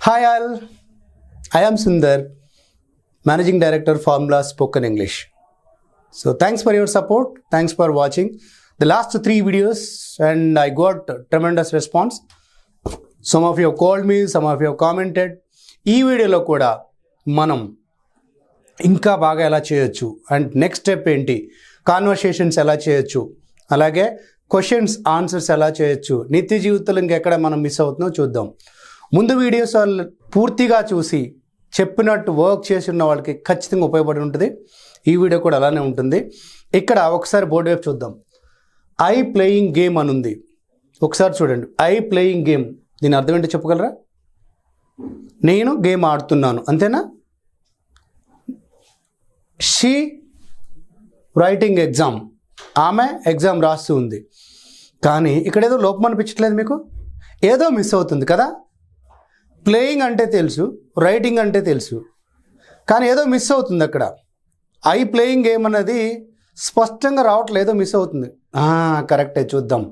Hi all, I am Sundar, Managing Director Formula Spoken English. So thanks for your support, thanks for watching the last 3 videos and I got tremendous response. Some of you have called me, some of you have commented. ఈ వీడియోలో కూడా మనం ఇంకా బాగా ఎలా చేయొచ్చు and next step ఏంటి, conversations ఎలా చేయొచ్చు, అలాగే క్వశ్చన్స్ ఆన్సర్స్ ఎలా చేయొచ్చు, నిత్య జీవితంలో ఇంకెక్కడ మనం మిస్ అవుతుందో చూద్దాం. ముందు వీడియోస్ పూర్తిగా చూసి చెప్పినట్టు వర్క్ చేసి ఉన్న వాళ్ళకి ఖచ్చితంగా ఉపయోగపడి ఉంటుంది. ఈ వీడియో కూడా అలానే ఉంటుంది. ఇక్కడ ఒకసారి బోర్డు వైపు చూద్దాం. ఐ ప్లేయింగ్ గేమ్ అని ఉంది. ఒకసారి చూడండి, ఐ ప్లేయింగ్ గేమ్, దీని అర్థం ఏంటో చెప్పగలరా? నేను గేమ్ ఆడుతున్నాను, అంతేనా? షీ రైటింగ్ ఎగ్జామ్, ఆమె ఎగ్జామ్ రాస్తూ ఉంది. కానీ ఇక్కడ ఏదో లోపం అనిపించట్లేదు మీకు? ఏదో మిస్ అవుతుంది కదా. ప్లేయింగ్ అంటే తెలుసు, రైటింగ్ అంటే తెలుసు, కానీ ఏదో మిస్ అవుతుంది అక్కడ. ఐ ప్లేయింగ్ గేమ్ అన్నది స్పష్టంగా రావట్లేదు, ఏదో మిస్ అవుతుంది. కరెక్టే, చూద్దాం.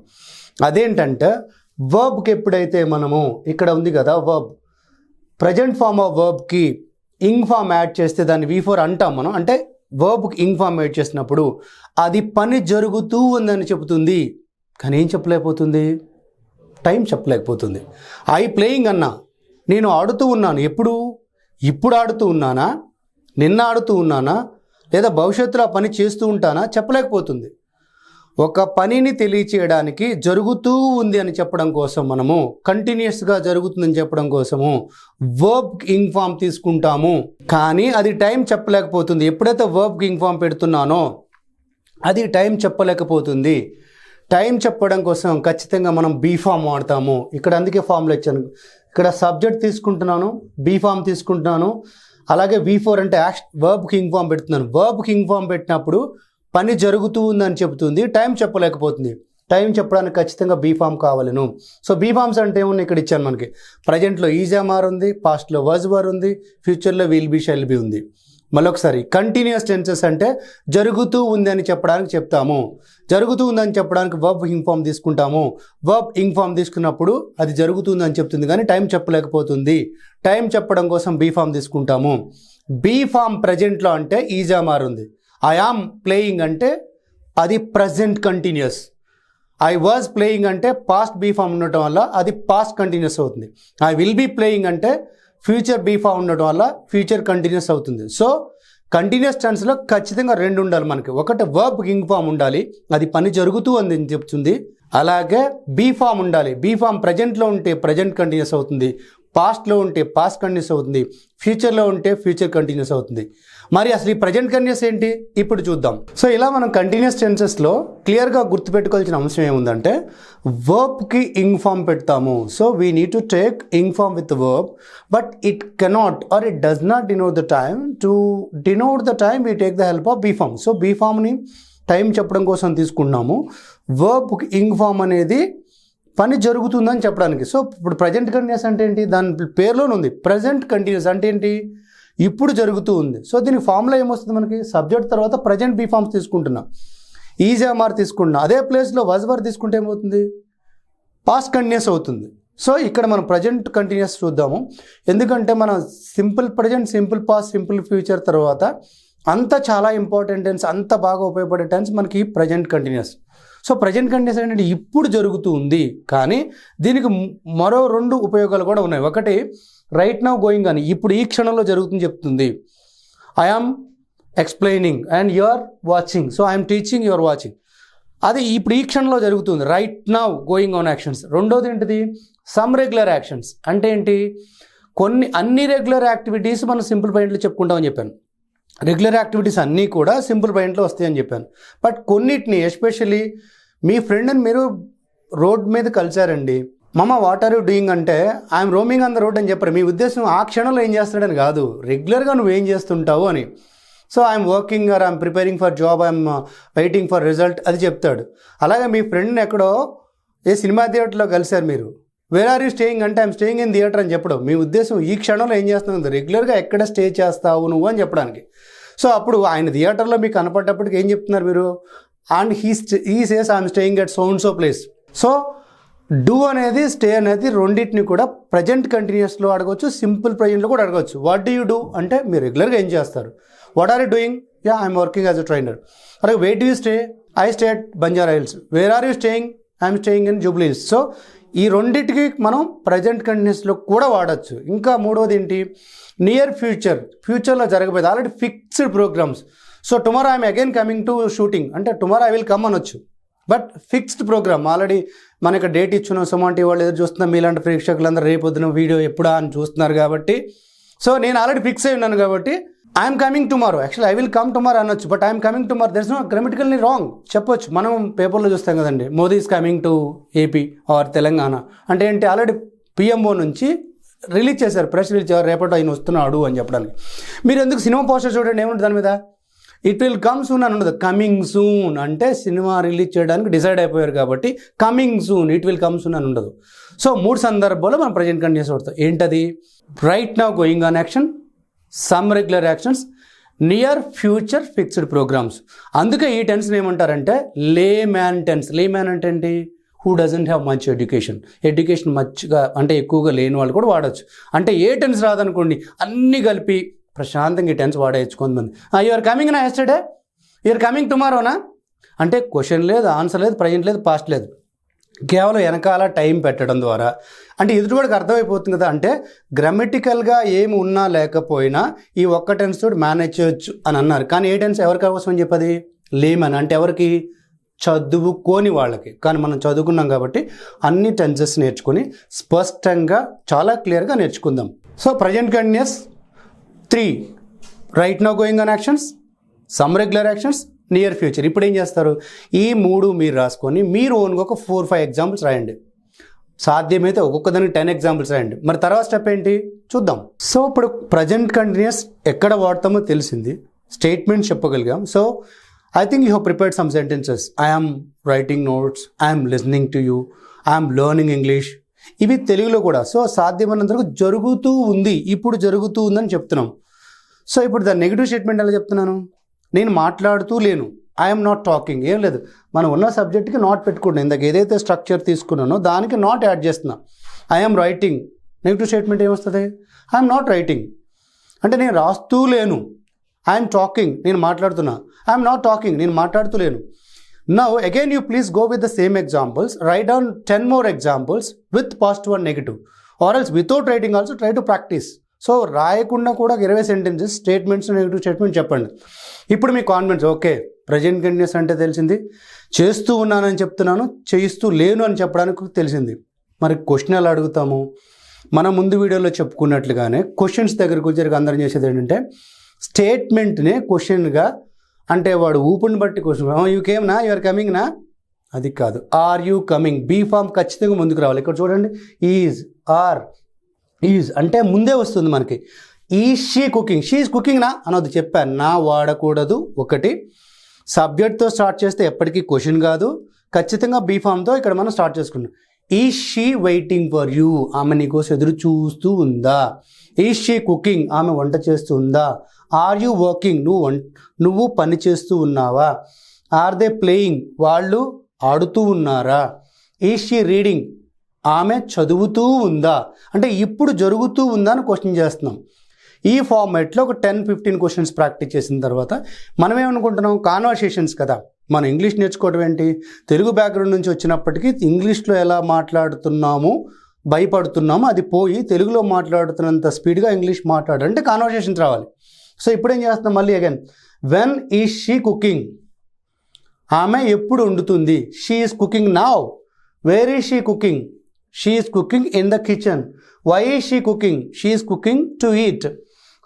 అదేంటంటే వర్బ్కి ఎప్పుడైతే మనము ఇక్కడ ఉంది కదా వర్బ్, ప్రజెంట్ ఫామ్ ఆఫ్ వర్బ్కి ఇంగ్ ఫామ్ యాడ్ చేస్తే దాన్ని V4 అంటాం మనం. అంటే వర్బ్కి ఇంగ్ ఫామ్ యాడ్ చేసినప్పుడు అది పని జరుగుతూ ఉందని చెబుతుంది, కానీ ఏం చెప్పలేకపోతుంది? టైం చెప్పలేకపోతుంది. ఐ ప్లేయింగ్ అన్నా, నేను ఆడుతూ ఉన్నాను. ఎప్పుడు? ఇప్పుడు ఆడుతూ ఉన్నానా, నిన్న ఆడుతూ ఉన్నానా, లేదా భవిష్యత్తులో ఆ పని చేస్తూ ఉంటానా చెప్పలేకపోతుంది. ఒక పనిని తెలియచేయడానికి జరుగుతూ ఉంది అని చెప్పడం కోసం మనము కంటిన్యూస్గా జరుగుతుందని చెప్పడం కోసము వర్బ్ ఇంగ్ ఫామ్ తీసుకుంటాము, కానీ అది టైం చెప్పలేకపోతుంది. ఎప్పుడైతే వర్బ్ ఇంగ్ ఫామ్ పెడుతున్నానో అది టైం చెప్పలేకపోతుంది. టైం చెప్పడం కోసం ఖచ్చితంగా మనం బీ ఫామ్ వాడతాము. ఇక్కడ అందుకే ఫామ్లో ఇచ్చాను. ఇక్కడ సబ్జెక్ట్ తీసుకుంటున్నాను, బీ ఫామ్ తీసుకుంటున్నాను, అలాగే V4 అంటే వర్బ్ కింగ్ ఫామ్ పెడుతున్నాను. వర్బ్ కింగ్ ఫామ్ పెట్టినప్పుడు పని జరుగుతూ ఉందని చెబుతుంది, టైం చెప్పలేకపోతుంది. టైం చెప్పడానికి ఖచ్చితంగా బీ ఫామ్ కావాలను. సో బీ ఫామ్స్ అంటే ఏమన్నా ఇక్కడ ఇచ్చాను మనకి. ప్రజెంట్లో ఈజామార్ ఉంది, పాస్ట్లో వాజ్ వర్ ఉంది, ఫ్యూచర్లో విల్ బీ షెల్ బీ ఉంది. మళ్ళొకసారి కంటిన్యూస్ టెన్సెస్ అంటే జరుగుతూ ఉంది అని చెప్పడానికి చెప్తాము. జరుగుతూ ఉందని చెప్పడానికి వర్బ్ ఇంగ్ ఫామ్ తీసుకుంటాము. వర్బ్ ఇంగ్ ఫామ్ తీసుకున్నప్పుడు అది జరుగుతుంది అని చెప్తుంది, కానీ టైం చెప్పలేకపోతుంది. టైం చెప్పడం కోసం బీ ఫామ్ తీసుకుంటాము. బీ ఫామ్ ప్రజెంట్లో అంటే ఈజామార్ ఉంది. ఐ ఆమ్ ప్లేయింగ్ అంటే అది present continuous. I was playing అంటే పాస్ట్ బీ ఫామ్ ఉండటం వల్ల అది పాస్ట్ కంటిన్యూస్ అవుతుంది. ఐ విల్ బీ ప్లేయింగ్ అంటే ఫ్యూచర్ బీ ఫామ్ ఉండటం వల్ల ఫ్యూచర్ కంటిన్యూస్ అవుతుంది. సో కంటిన్యూస్ టెన్స్లో ఖచ్చితంగా 2 ఉండాలి మనకి. ఒకటి వర్బ్ ఇంగ్ ఫామ్ ఉండాలి, అది పని జరుగుతూ అని చెప్తుంది. అలాగే బీ ఫామ్ ఉండాలి. బీ ఫామ్ ప్రజెంట్లో ఉంటే ప్రజెంట్ కంటిన్యూస్ అవుతుంది, పాస్ట్లో ఉంటే పాస్ట్ కంటిన్యూస్ అవుతుంది, ఫ్యూచర్లో ఉంటే ఫ్యూచర్ కంటిన్యూస్ అవుతుంది. మరి అసలు ఈ ప్రజెంట్ కంటిన్యూస్ ఏంటి ఇప్పుడు చూద్దాం. సో ఇలా మనం కంటిన్యూస్ టెన్సెస్లో క్లియర్గా గుర్తుపెట్టుకోవాల్సిన అంశం ఏముందంటే వర్బ్కి ఇంగ్ ఫామ్ పెడతాము. So we need to take ing form with verb, but it cannot or it does not denote the time. To denote the time we take the help of be form. So be ఫామ్ని time చెప్పడం కోసం తీసుకున్నాము. వర్బ్కి ing form అనేది పని జరుగుతుందని చెప్పడానికి. So ఇప్పుడు present continuous అంటే ఏంటి? దాని పేరులోనే ఉంది. ప్రజెంట్ కంటిన్యూస్ అంటే ఏంటి? ఇప్పుడు జరుగుతూ ఉంది. సో దీనికి ఫార్ములా ఏమొస్తుంది మనకి? సబ్జెక్ట్ తర్వాత ప్రజెంట్ బీ ఫామ్స్ తీసుకుంటున్నాం, ఈజామార్ తీసుకుంటున్నాం. అదే ప్లేస్లో వాజ్ వర్ తీసుకుంటే ఏమవుతుంది? పాస్ట్ కంటిన్యూస్ అవుతుంది. సో ఇక్కడ మనం ప్రజెంట్ కంటిన్యూస్ చూద్దాము. ఎందుకంటే మనం simple present, simple past, simple future తర్వాత అంత చాలా ఇంపార్టెంట్ టెన్స్, అంత బాగా ఉపయోగపడే టెన్స్ మనకి present continuous. So present continuous ఏంటంటే ఇప్పుడు జరుగుతూ ఉంది, కానీ దీనికి మరో 2 ఉపయోగాలు కూడా ఉన్నాయి. ఒకటి రైట్ నౌ గోయింగ్ అని, ఇప్పుడు ఈ క్షణంలో జరుగుతుంది చెప్తుంది. I am explaining and you are watching. So I'm teaching, you are watching. అది ఇప్పుడు ఈ క్షణంలో జరుగుతుంది, right now going on actions. రెండోది ఏంటిది? Some regular actions. అంటే ఏంటి? అన్ని రెగ్యులర్ యాక్టివిటీస్ మనం సింపుల్ పాయింట్లో చెప్పుకుంటామని చెప్పాను. రెగ్యులర్ యాక్టివిటీస్ అన్నీ కూడా సింపుల్ పాయింట్లో వస్తాయని చెప్పాను. బట్ కొన్నిటిని, ఎస్పెషల్లీ మీ ఫ్రెండ్ని మీరు రోడ్ మీద కలిసారండి, మామ వాట్ ఆర్ యూ డూయింగ్ అంటే I'm roaming on the road అని చెప్పారు. మీ ఉద్దేశం ఆ క్షణంలో ఏం చేస్తాడని కాదు, రెగ్యులర్గా నువ్వు ఏం చేస్తుంటావు అని. So I'm working or I'm preparing for job, I'm waiting for result అది చెప్తాడు. అలాగే మీ ఫ్రెండ్ని ఎక్కడో ఏ సినిమా థియేటర్లో కలిసారు మీరు, వేర్ ఆర్ యూ స్టేయింగ్ అంటే ఐఎమ్ స్టేయింగ్ ఇన్ థియేటర్ అని చెప్పడం. మీ ఉద్దేశం ఈ క్షణంలో ఏం చేస్తున్నావు, రెగ్యులర్గా ఎక్కడ స్టే చేస్తావు నువ్వు అని చెప్పడానికి. సో అప్పుడు ఆయన థియేటర్లో మీకు కనపడ్డప్పటికి ఏం చెప్తున్నారు మీరు? And he says I'm staying at so and so place. So do అనేది స్టే అనేది రెండింటిని కూడా ప్రజెంట్ కంటిన్యూస్లో అడగవచ్చు, సింపుల్ ప్రజెంట్లో కూడా అడగవచ్చు. వాట్ డూ యూ డూ అంటే మీరు రెగ్యులర్గా ఏం చేస్తారు. What are you doing? Yeah I'm working as a trainer. అలాగే where do you stay? I stay at Banjara Hills. Where are you staying? I'm staying in Jubilee Hills. So ఈ రెండింటికి మనం present కంటిన్యూస్లో కూడా వాడచ్చు. ఇంకా మూడవది ఏంటి? నియర్ ఫ్యూచర్, ఫ్యూచర్లో జరగబోయేది, already fixed programs. So tomorrow I'm again coming to shooting అంటే టుమారో ఐ విల్ కమ్ అనొచ్చు. బట్ ఫిక్స్డ్ ప్రోగ్రామ్ ఆల్రెడీ మనకి డేట్ ఇచ్చున్నాం. సుమంటి వాళ్ళు ఎదురు చూస్తున్నాం, మీలాంటి ప్రేక్షకులందరూ రేపొద్దున వీడియో ఎప్పుడా అని చూస్తున్నారు కాబట్టి. సో నేను ఆల్రెడీ ఫిక్స్ అయి ఉన్నాను కాబట్టి I'm coming tomorrow, actually I will come tomorrow అనొచ్చు. But I'm coming tomorrow, there is no grammatically wrong చెప్పొచ్చు. మనం పేపర్లో చూస్తాం కదండి, Modi is coming to AP or Telangana అంటే ఏంటి? ఆల్రెడీ పిఎంఓ నుంచి రిలీజ్ చేశారు, ప్రెస్ రిలీజ్ చేశారు, రేపటి ఆయన వస్తున్నాడు అని చెప్పడానికి. మీరు ఎందుకు సినిమా పోస్టర్ చూడండి, ఏముంటుంది దాని మీద? ఇట్ విల్ కమ్ సూన్ అని ఉండదు, కమింగ్ సూన్ అంటే సినిమా రిలీజ్ చేయడానికి డిసైడ్ అయిపోయారు కాబట్టి coming soon, it will come soon అని ఉండదు. సో 3 సందర్భాల్లో మనం ప్రజెంట్ కంటిన్యూస్ వాడతాం. ఏంటది? Right now going on action, some regular actions, near future fixed programs. అందుకే ఈ టెన్స్ని ఏమంటారంటే లే మ్యాన్ టెన్స్. లే మ్యాన్ అంటే ఏంటి? Who doesn't have much education. Education మచ్గా అంటే ఎక్కువగా లేని వాళ్ళు కూడా వాడచ్చు. అంటే ఏ టెన్స్ రాదనుకోండి, అన్నీ కలిపి ప్రశాంతంగా ఈ టెన్స్ వాడేయచ్చు. కొంతమంది యూఆర్ కమింగ్ నా ఎస్టర్డే, యూఆర్ కమింగ్ టుమారోనా అంటే క్వశ్చన్ లేదు, ఆన్సర్ లేదు, ప్రజెంట్ లేదు, పాస్ట్ లేదు, కేవలం వెనకాల టైం పెట్టడం ద్వారా అంటే ఎదుటివాడికి అర్థమైపోతుంది కదా. అంటే గ్రామటికల్గా ఏమి ఉన్నా లేకపోయినా ఈ ఒక్క టెన్స్ తోటి మేనేజ్ చేయొచ్చు అని అన్నారు. కానీ ఏ టెన్స్ ఎవరికి అవసరం అని చెప్పది? లేమన్ అంటే ఎవరికి? చదువుకోని వాళ్ళకి. కానీ మనం చదువుకున్నాం కాబట్టి అన్ని టెన్సెస్ నేర్చుకొని స్పష్టంగా చాలా క్లియర్గా నేర్చుకుందాం. So present continuous 3 right now going on actions, some regular actions, near future. ఇప్పుడు ఏం చేస్తారు? ఈ 3 మీరు రాసుకొని మీరు ఓన్గా ఒక 4-5 ఎగ్జాంపుల్స్ రాయండి. సాధ్యమైతే ఒక్కొక్క దానికి 10 ఎగ్జాంపుల్స్ రాయండి. మరి తర్వాత స్టెప్ ఏంటి చూద్దాం. సో ఇప్పుడు ప్రజెంట్ కంటిన్యూస్ ఎక్కడ వాడతామో తెలిసింది, స్టేట్మెంట్ చెప్పగలిగాం. So I think you have prepared some sentences. I'm writing notes, I'm listening to you, I'm learning English. ఇవి తెలుగులో కూడా. సో సాధ్యమైనంత వరకు జరుగుతూ ఉంది, ఇప్పుడు జరుగుతూ ఉందని చెప్తున్నాం. సో ఇప్పుడు దాని నెగిటివ్ స్టేట్మెంట్ ఎలా చెప్తున్నాను? నేను మాట్లాడుతూ లేను, ఐఎమ్ నాట్ టాకింగ్. ఏం లేదు, మనం ఉన్న సబ్జెక్ట్కి నాట్ పెట్టుకుంటాం. ఇందాక ఏదైతే స్ట్రక్చర్ తీసుకున్నానో దానికి నాట్ యాడ్ చేస్తున్నా. ఐఎమ్ రైటింగ్, నెగిటివ్ స్టేట్మెంట్ ఏమొస్తుంది? ఐఎమ్ నాట్ రైటింగ్ అంటే నేను రాస్తూ లేను. ఐఎమ్ టాకింగ్, నేను మాట్లాడుతున్నా. ఐఎమ్ నాట్ టాకింగ్, నేను మాట్లాడుతూ లేను. Now again you please go with the same examples, write down 10 more examples with positive and negative, or else without writing also try to practice. So రాయకుండా కూడా 20 sentences statements negative statement చెప్పండి. ఇప్పుడు మీ confidence okay, present continuous అంటే తెలిసింది, చేస్తూ ఉన్నానని చెప్తున్నాను, చేయిస్తూ లేను అని చెప్పడానికి తెలిసింది. మరి క్వశ్చన్ ఎలా అడుగుతాము? మనం ముందు వీడియోలో చెప్పుకున్నట్లుగానే క్వశ్చన్స్ దగ్గరకు వచ్చేసరికి అందరం చేసేది ఏంటంటే స్టేట్మెంట్నే క్వశ్చన్గా, అంటే వాడు ఊపుని బట్టి క్వశ్చన్, యూ కేమ్ నా, యూఆర్ కమింగ్ నా, అది కాదు. Are you coming, be form ఖచ్చితంగా ముందుకు రావాలి. ఇక్కడ చూడండి, ఈజ్, ఆర్, ఈజ్ అంటే ముందే వస్తుంది మనకి. Is she cooking, she is cooking నా అనొద్దు, చెప్పాను. నా వాడకూడదు. ఒకటి, సబ్జెక్ట్తో స్టార్ట్ చేస్తే ఎప్పటికీ క్వశ్చన్ కాదు. ఖచ్చితంగా బీ ఫామ్తో ఇక్కడ మనం స్టార్ట్ చేసుకున్నాం. Is she waiting for you, ఆమె నీకోసం ఎదురు చూస్తూ ఉందా. ఈజ్ షీ కుకింగ్, ఆమె వంట చేస్తూ ఉందా. ఆర్ యూ వర్కింగ్, నువ్వు పని చేస్తూ ఉన్నావా. ఆర్ దే ప్లేయింగ్, వాళ్ళు ఆడుతూ ఉన్నారా. ఈజ్ షీ రీడింగ్, ఆమె చదువుతూ ఉందా. అంటే ఇప్పుడు జరుగుతూ ఉందా అని క్వశ్చన్ చేస్తున్నాం. ఈ ఫార్మాట్లో ఒక 10-15 క్వశ్చన్స్ ప్రాక్టీస్ చేసిన తర్వాత మనం ఏమనుకుంటున్నాం, కాన్వర్సేషన్స్ కదా. మనం ఇంగ్లీష్ నేర్చుకోవడం ఏంటి, తెలుగు బ్యాక్గ్రౌండ్ నుంచి వచ్చినప్పటికీ ఇంగ్లీష్లో ఎలా మాట్లాడుతున్నాము, భయపడుతున్నాము, అది పోయి తెలుగులో మాట్లాడుతున్నంత స్పీడ్గా ఇంగ్లీష్ మాట్లాడాలంటే కాన్వర్సేషన్స్ రావాలి. సో ఇప్పుడు ఏం చేస్తున్నాం, మళ్ళీ again, when is she cooking, ఆమె ఎప్పుడు వండుతుంది. She is cooking now. Where is she cooking, she is cooking in the kitchen. Why is she cooking, she is cooking to eat.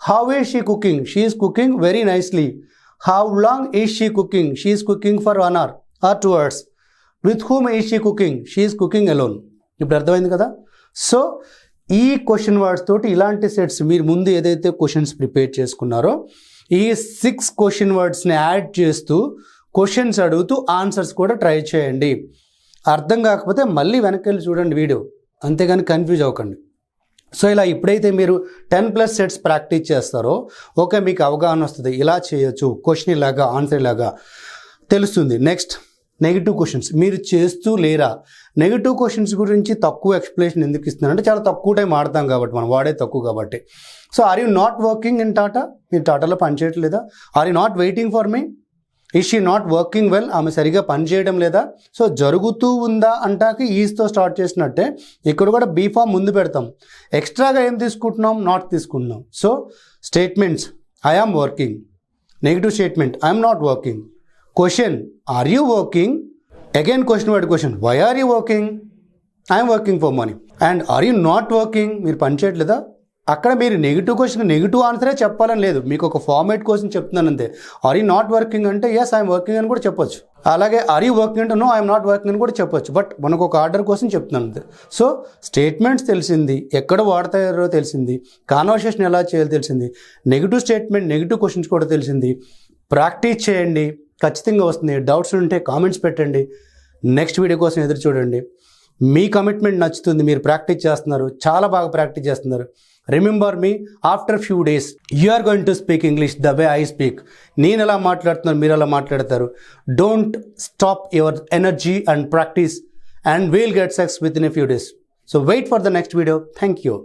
How is she cooking, she is cooking very nicely. How long is she cooking, she is cooking for 1 hour or 2 hours. With whom is she cooking, she is cooking alone. ఇప్పుడు అర్థమైంది కదా. So ఈ question words తోటి ఇలాంటి sets మీరు ముందు ఏదైతే questions prepare చేసుకున్నారో ఈ 6 క్వశ్చన్ వర్డ్స్ని యాడ్ చేస్తూ క్వశ్చన్స్ అడుగుతూ ఆన్సర్స్ కూడా ట్రై చేయండి. అర్థం కాకపోతే మళ్ళీ వెనక్కి వెళ్ళి చూడండి వీడియో, అంతేగాని కన్ఫ్యూజ్ అవ్వకండి. సో ఇలా ఎప్పుడైతే మీరు 10+ సెట్స్ ప్రాక్టీస్ చేస్తారో ఓకే, మీకు అవగాహన వస్తుంది, ఇలా చేయొచ్చు, క్వశ్చన్ ఇలాగా, ఆన్సర్ ఇలాగా తెలుస్తుంది. నెక్స్ట్ నెగిటివ్ క్వశ్చన్స్ మీరు చేస్తూ లేరా. నెగిటివ్ క్వశ్చన్స్ గురించి తక్కువ ఎక్స్ప్లెనేషన్ ఎందుకు ఇస్తున్నారంటే చాలా తక్కువ టైం ఆడతాం కాబట్టి, మనం వాడే తక్కువ కాబట్టి. So are you not working in Tata, మీరు టాటాలో పనిచేయట్లేదా? Are you not waiting for me, is she not working well, ఆమె సరిగా పనిచేయడం లేదా? సో జరుగుతూ ఉందా అంటాకి ఈజ్తో స్టార్ట్ చేసినట్టే ఇక్కడ కూడా బీ ఫామ్ ముందు పెడతాం. ఎక్స్ట్రాగా ఏం తీసుకుంటున్నాం? నాట్ తీసుకుంటున్నాం. So statements I am working, negative statement I am not working. Question are you working, again question word question why are you working, I'm working for money. And are you not working, మీరు పని చేయట్లేదా? అక్కడ మీరు negative question negative ఆన్సరే చెప్పాలని లేదు, మీకు ఒక format కోసం చెప్తున్నాను అంతే. ఆర్ యూ నాట్ వర్కింగ్ అంటే ఎస్ ఐఎమ్ వర్కింగ్ అని కూడా చెప్పొచ్చు. అలాగే ఆర్ యూ వర్కింగ్ అంటే నో ఐఎమ్ నాట్ వర్కింగ్ అని కూడా చెప్పొచ్చు. బట్ మనకు ఒక ఆర్డర్ కోసం చెప్తున్నాను అంతే. సో స్టేట్మెంట్స్ తెలిసింది, ఎక్కడ వాడతారో తెలిసింది, కాన్వర్సేషన్ ఎలా చేయాలో తెలిసింది, నెగిటివ్ స్టేట్మెంట్ నెగిటివ్ క్వశ్చన్స్ కూడా తెలిసింది. ప్రాక్టీస్ చేయండి, ఖచ్చితంగా వస్తుంది. డౌట్స్ ఉంటే కామెంట్స్ పెట్టండి. నెక్స్ట్ వీడియో కోసం ఎదురు చూడండి. మీ కమిట్మెంట్ నచ్చుతుంది, మీరు ప్రాక్టీస్ చేస్తున్నారు, చాలా బాగా ప్రాక్టీస్ చేస్తున్నారు. Remember me, after few days you are going to speak English the way I speak. నేను ఎలా మాట్లాడుతున్నాను మీరు ఎలా మాట్లాడతారు. Don't stop your energy and practice and we'll get success with in a few days. So wait for the next video. Thank you.